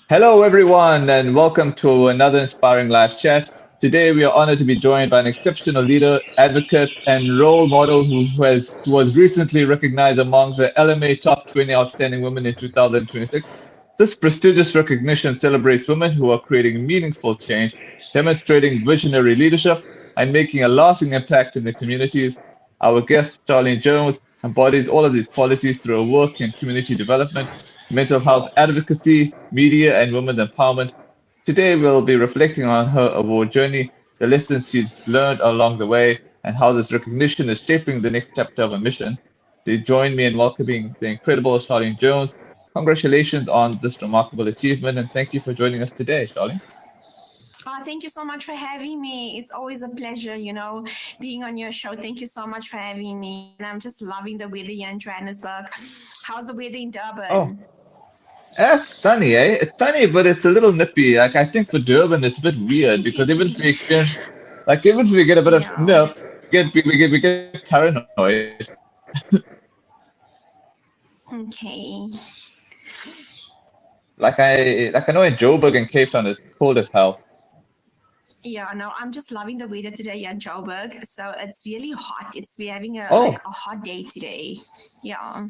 Hello, everyone, and welcome to another inspiring live chat. Today, we are honored to be joined by an exceptional leader, advocate, and role model who was recently recognized among the LMA Top 20 Outstanding Women in 2026. This prestigious recognition celebrates women who are creating meaningful change, demonstrating visionary leadership, and making a lasting impact in their communities. Our guest, Sharleen Jones, embodies all of these qualities through her work in community development, mental health advocacy, media, and women's empowerment. Today, we'll be reflecting on her award journey, the lessons she's learned along the way, and how this recognition is shaping the next chapter of her mission. Please join me in welcoming the incredible Sharleen Jones. Congratulations on this remarkable achievement, and thank you for joining us today, Sharleen. Thank you so much for having me. It's always a pleasure, being on your show. Thank you so much for having me. And I'm just loving the weather here in Johannesburg. How's the weather in Oh, Durban? it's sunny, eh? It's sunny, but it's a little nippy. Like, I think for Durban, it's a bit weird because even if we get a bit of Yeah. nip, we get paranoid. Okay. Like I know in Joburg and Cape Town, it's cold as hell. Yeah, no, I'm just loving the weather today here in Joburg. So it's really hot. We're having Oh, a hot day today. Yeah.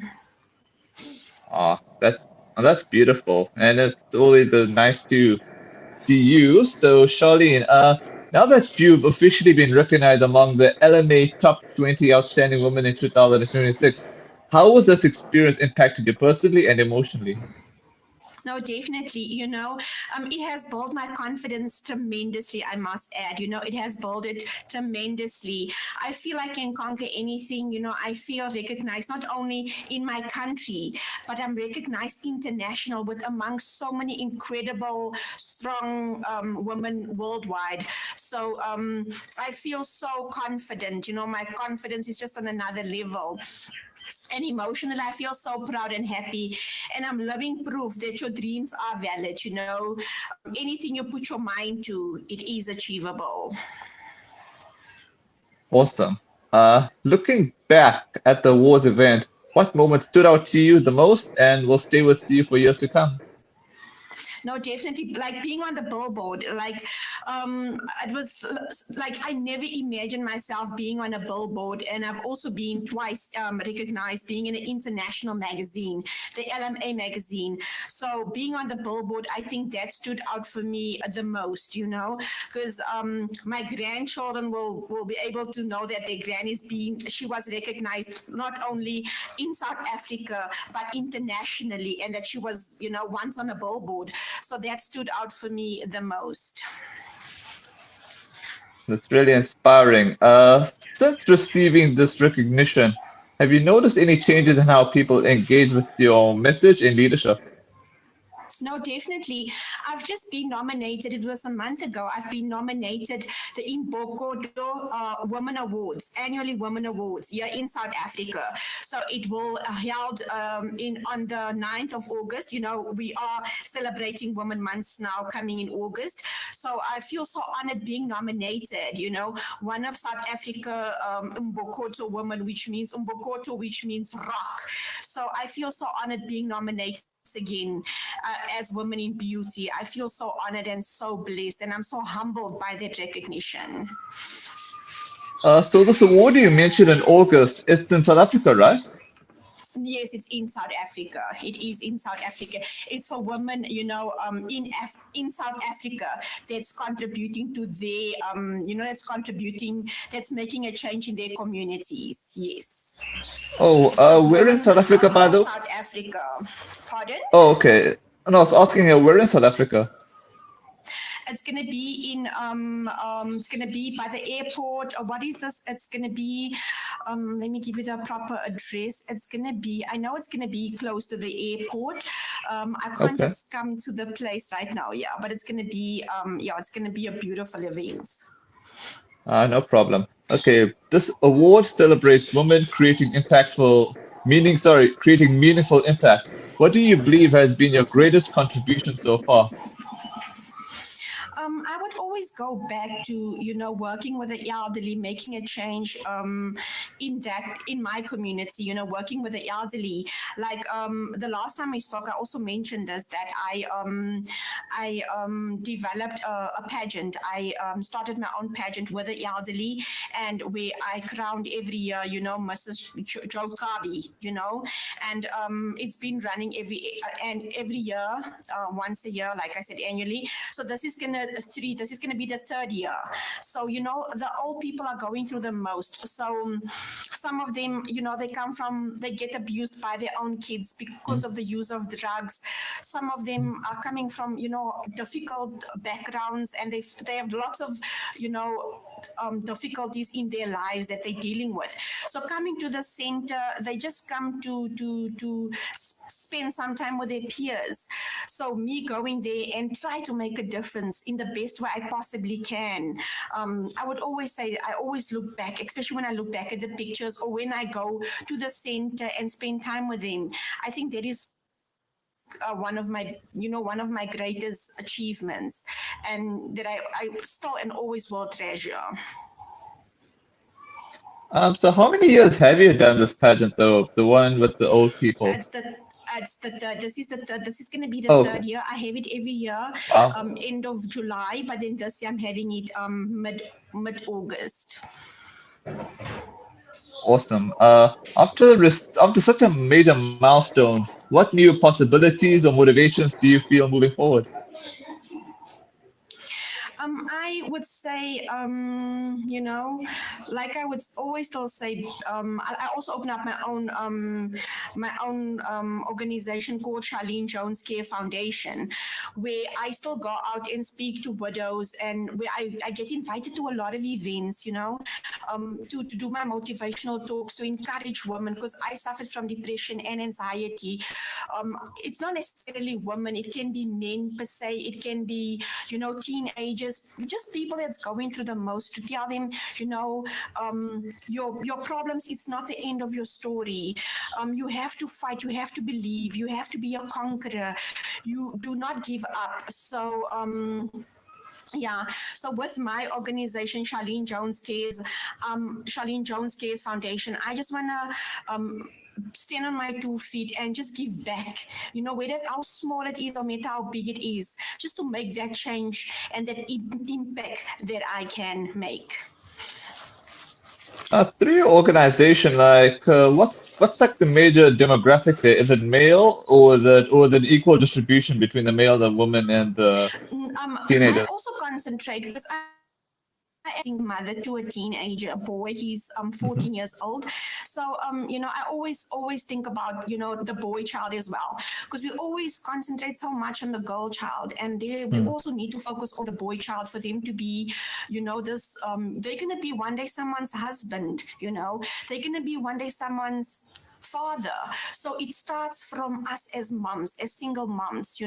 that's beautiful, and it's always nice to see you. So, Charlene, now that you've officially been recognized among the LMA Top 20 Outstanding Women in 2026, how was this experience impacted you personally and emotionally? No, definitely. It has built my confidence tremendously, I must add. It has built it tremendously. I feel I can conquer anything. I feel recognized not only in my country, but I'm recognized international with amongst so many incredible, strong women worldwide. So I feel so confident. My confidence is just on another level. And emotional, I feel so proud and happy. And I'm living proof that your dreams are valid. Anything you put your mind to, it is achievable. Awesome. Looking back at the awards event, what moment stood out to you the most and will stay with you for years to come? No, definitely, like being on the billboard, it was like I never imagined myself being on a billboard. And I've also been twice recognized being in an international magazine, the LMA magazine. So being on the billboard, I think that stood out for me the most, because my grandchildren will be able to know that their granny's she was recognized not only in South Africa but internationally, and that she was once on a billboard. So that stood out for me the most. That's really inspiring. Since receiving this recognition, have you noticed any changes in how people engage with your message in leadership? No, definitely. I've just been nominated. It was a month ago. I've been nominated the Imbokodo Women Awards, annually Women Awards here in South Africa. So it will held in on the 9th of August. We are celebrating Women Months now coming in August. So I feel so honored being nominated. One of South Africa Umbokoto woman, which means rock. So I feel so honored being nominated again as women in beauty. I feel so honored and so blessed, and I'm so humbled by that recognition. So this award you mentioned in August, it's in South Africa, right? Yes, it's in South Africa. It is in South Africa. It's for women, in South Africa that's contributing to their, that's making a change in their communities. Yes. Oh, So it's we're in women South Africa, by of the. South Africa. Pardon? Oh, okay. No, I was asking you, we're in South Africa. It's gonna be it's gonna be by the airport. Or what is this? It's gonna be let me give you the proper address. I know it's gonna be close to the airport. I can't Okay. just come to the place right now, yeah, but it's gonna be it's gonna be a beautiful event. No problem. Okay, this award celebrates women creating meaningful impact. What do you believe has been your greatest contribution so far? I would always always go back to, working with the elderly, making a change in my community, working with the elderly. Like the last time we spoke, I also mentioned this, that I developed a pageant. I started my own pageant with the elderly, and where I crowned every year, Mrs. Jokabi, and it's been running every year, once a year, like I said, annually. So this is gonna be the third year. So the old people are going through the most. So some of them, they get abused by their own kids because of the use of drugs. Some of them are coming from difficult backgrounds, and they have lots of difficulties in their lives that they're dealing with. So coming to the center, they just come to spend some time with their peers. So me going there and try to make a difference in the best way I possibly can. I would always say, I always look back, especially when I look back at the pictures, or when I go to the center and spend time with them. I think that is one of my greatest achievements, and that I still and always will treasure. So how many years have you done this pageant, though? The one with the old people? It's the third. This is the third. This is going to be the Oh, third year. I have it every year, wow, end of July, but then this year I'm having it mid August. awesome. After such a major milestone, what new possibilities or motivations do you feel moving forward? I would say, like I would always still say, I also open up my own organization called Sharleen Jones Care Foundation, where I still go out and speak to widows, and where I get invited to a lot of events, to do my motivational talks, to encourage women, because I suffered from depression and anxiety. It's not necessarily women, it can be men per se, it can be, teenagers, just people that's going through the most, to tell them, your problems, it's not the end of your story. You have to fight, you have to believe, you have to be a conqueror, you do not give up. So yeah, so with my organization, Sharleen Jones Cares Foundation, I just want to stand on my 2 feet and just give back, whether how small it is or matter how big it is, just to make that change and that impact that I can make. Through your organization, like, what's like the major demographic there? Is it male, or the equal distribution between the male, the woman, and the I teenagers? also concentrate, because I am mother to a teenager, a boy. He's 14 years old. So I always think about the boy child as well, because we always concentrate so much on the girl child, and we also need to focus on the boy child for them to be, this they're gonna be one day someone's husband, they're gonna be one day someone's father. So it starts from us as moms, as single moms.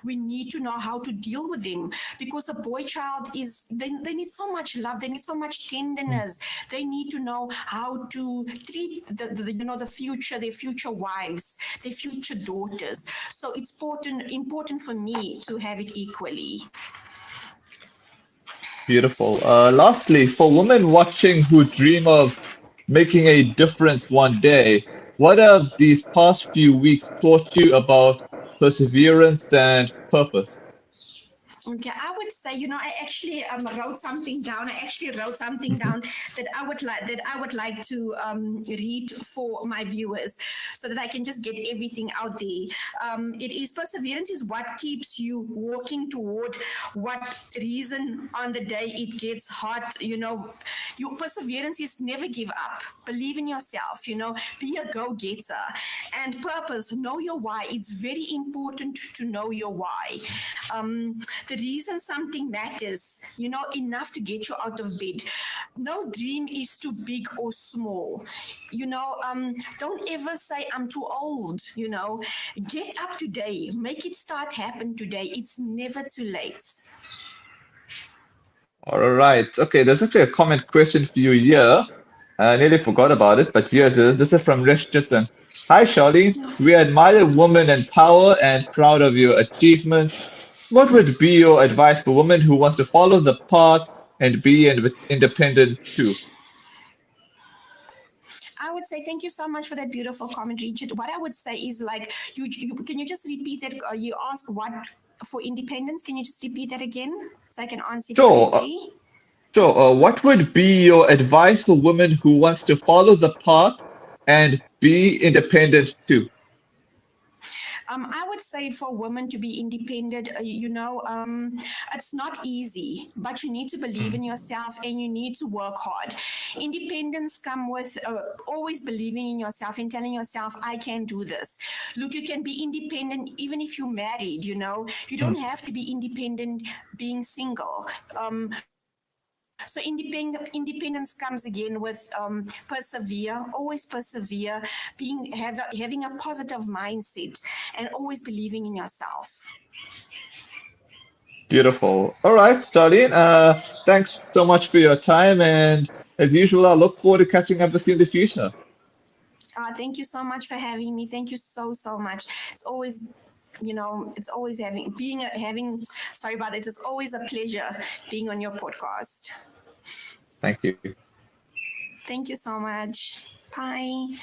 We need to know how to deal with them, because the boy child they need so much love, they need so much tenderness, they need to know how to treat their future wives, their future daughters. So it's important for me to have it equally. Beautiful. Lastly, for women watching who dream of making a difference one day, what have these past few weeks taught you about perseverance and purpose? Okay, I would say, I actually wrote something down. That I would like to read for my viewers, so that I can just get everything out there. It is, perseverance is what keeps you walking toward what reason on the day it gets hot. Your perseverance is never give up. Believe in yourself. Be a go-getter. And purpose, know your why. It's very important to know your why. The reason something matters, enough to get you out of bed. No dream is too big or small. Don't ever say I'm too old. Get up today, make it start happen today. It's never too late. All right. Okay, there's actually a comment question for you here. I nearly forgot about it, but here it is. This is from Resh Chitan. Hi, Charlene. We admire women in power and proud of your achievements. What would be your advice for women who wants to follow the path and be independent too? I would say thank you so much for that beautiful comment, Richard. What I would say is like, you can you just repeat that? You ask what for independence. Can you just repeat that again so I can answer it Sure. correctly? Sure. What would be your advice for women who wants to follow the path and be independent too? I would say for women to be independent, it's not easy, but you need to believe in yourself and you need to work hard. Independence come with always believing in yourself and telling yourself, I can do this. Look, you can be independent even if you're married, you don't have to be independent being single. So independence comes again with persevere, always persevere, having a positive mindset, and always believing in yourself. Beautiful. All right, Starlene. Thanks so much for your time, and as usual, I look forward to catching up with you in the future. Thank you so much for having me. Thank you so much. It's always it's always having sorry about it. It's always a pleasure being on your podcast. Thank you. Thank you so much. Bye.